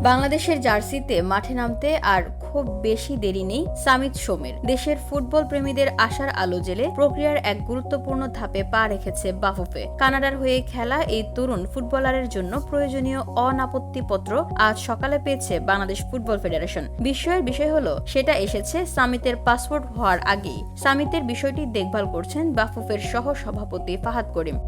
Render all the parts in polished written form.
বাংলাদেশের জার্সিতে মাঠে নামতে আর খুব বেশি দেরি নেই সামিত সোমের। দেশের ফুটবল প্রেমীদের আশার আলো জ্বেলে প্রক্রিয়ার এক গুরুত্বপূর্ণ ধাপে পা রেখেছে বাফুফে। কানাডার হয়ে খেলা এই তরুণ ফুটবলারের জন্য প্রয়োজনীয় অনাপত্তিপত্র আজ সকালে পেয়েছে বাংলাদেশ ফুটবল ফেডারেশন। বিস্ময়ের বিষয় হলো সেটা এসেছে সামিতের পাসপোর্ট হওয়ার আগেই। সামিতের বিষয়টি দেখভাল করছেন বাফুফের সহ সভাপতি ফাহাদ করিম।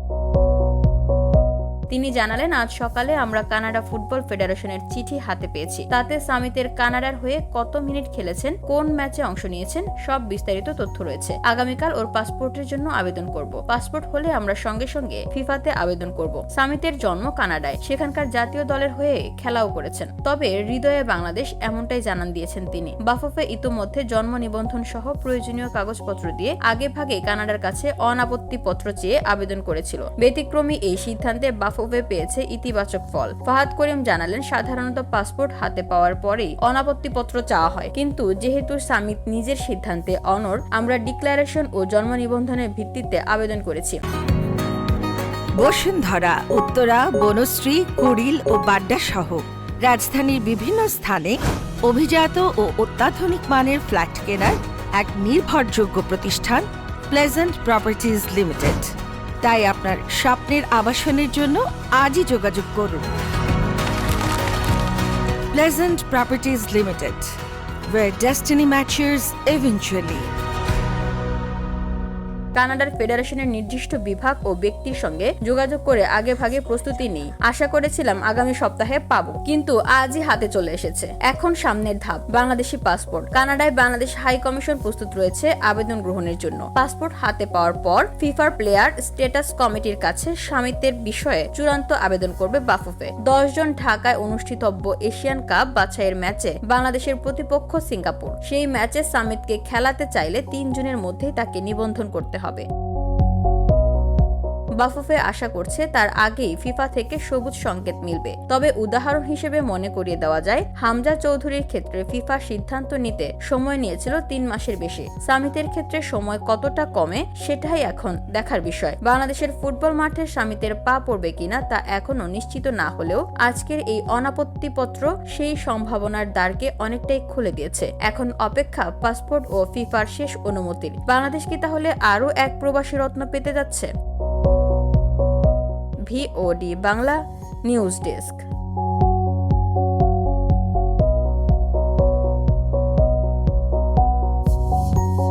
তিনি জানালেন, আজ সকালে আমরা কানাডা ফুটবল ফেডারেশনের চিঠি হাতে পেয়েছি। তাতে সামিতের কানাডার হয়ে কত মিনিট খেলেছেন, কোন ম্যাচে অংশ নিয়েছেন, সব বিস্তারিত তথ্য রয়েছে। আগামীকাল ওর পাসপোর্টের জন্য আবেদন করব। পাসপোর্ট হলে আমরা সঙ্গে সঙ্গে ফিফাতে আবেদন করব। সামিতের জন্ম কানাডায়, সেখানকার জাতীয় দলের হয়ে খেলাও করেছেন। তবে হৃদয়ে বাংলাদেশ, এমনটাই জানান দিয়েছেন তিনি। বাফুফে ইতোমধ্যে জন্ম নিবন্ধন সহ প্রয়োজনীয় কাগজপত্র দিয়ে আগে ভাগে কানাডার কাছে অনাপত্তিপত্র চেয়ে আবেদন করেছিল। ব্যতিক্রমী এই সিদ্ধান্তে বাফুফে পেয়েছে ইতিবাচক ফল। ফাহাদ করিম জানালেন, সাধারণত পাসপোর্ট হাতে পাওয়ার পরেই অনাপত্তিপত্র চাওয়া হয়, কিন্তু যেহেতু সামিত নিজের সিদ্ধান্তে অনড়, আমরা ডিক্লারেশন ও জন্ম নিবন্ধনের ভিত্তিতে আবেদন করেছি। বসুন্ধরা, উত্তরা, বনশ্রী, কুড়িল ও বাড্ডা সহ রাজধানীর বিভিন্ন স্থানে অভিজাত ও অত্যাধুনিক মানের ফ্ল্যাট কেনার এক নির্ভরযোগ্য প্রতিষ্ঠান প্লেজেন্ট প্রপার্টিজ লিমিটেড। তাই আপনার স্বপ্নের আবাসনের জন্য আজই যোগাযোগ করুন। Pleasant properties limited, where destiny matches eventually। কানাডার ফেডারেশনের নির্দিষ্ট বিভাগ ও ব্যক্তির সঙ্গে যোগাযোগ করে আগে ভাগে প্রস্তুতি নিই। আশা করেছিলাম আগামী সপ্তাহে পাবো, কিন্তু আজই হাতে চলে এসেছে। এখন সামনের ধাপ বাংলাদেশি পাসপোর্ট। কানাডায় বাংলাদেশ হাই কমিশন প্রস্তুত রয়েছে আবেদন গ্রহণের জন্য। পাসপোর্ট হাতে পাওয়ার পর ফিফার প্লেয়ার স্ট্যাটাস কমিটির কাছে সামিতের বিষয়ে চূড়ান্ত আবেদন করবে বাফুফে। 10 জন ঢাকায় অনুষ্ঠিতব্য এশিয়ান কাপ বাছাইয়ের ম্যাচে বাংলাদেশের প্রতিপক্ষ সিঙ্গাপুর। সেই ম্যাচে সামিতকে খেলাতে চাইলে 3 জনের মধ্যেই তাকে নিবন্ধন করতে হবে। বাফুফে আশা করছে তার আগেই ফিফা থেকে সবুজ সংকেত মিলবে। তবে উদাহরণ হিসেবে মনে করিয়ে দেওয়া যায়, হামজা চৌধুরীর ক্ষেত্রে ফিফা সিদ্ধান্ত নিতে সময় নিয়েছিল 3 মাসের বেশি। সামিতের ক্ষেত্রে সময় কতটা কমে সেটাই এখন দেখার বিষয়। বাংলাদেশের ফুটবল মাঠে সামিতের পা পড়বে কিনা তা এখনো নিশ্চিত না হলেও আজকের এই অনাপত্তিপত্র সেই সম্ভাবনার দ্বারকে অনেকটাই খুলে দিয়েছে। এখন অপেক্ষা পাসপোর্ট ও ফিফার শেষ অনুমতির। বাংলাদেশ কি তাহলে আরও এক প্রবাসী রত্ন পেতে যাচ্ছে? VOD Bangla news desk.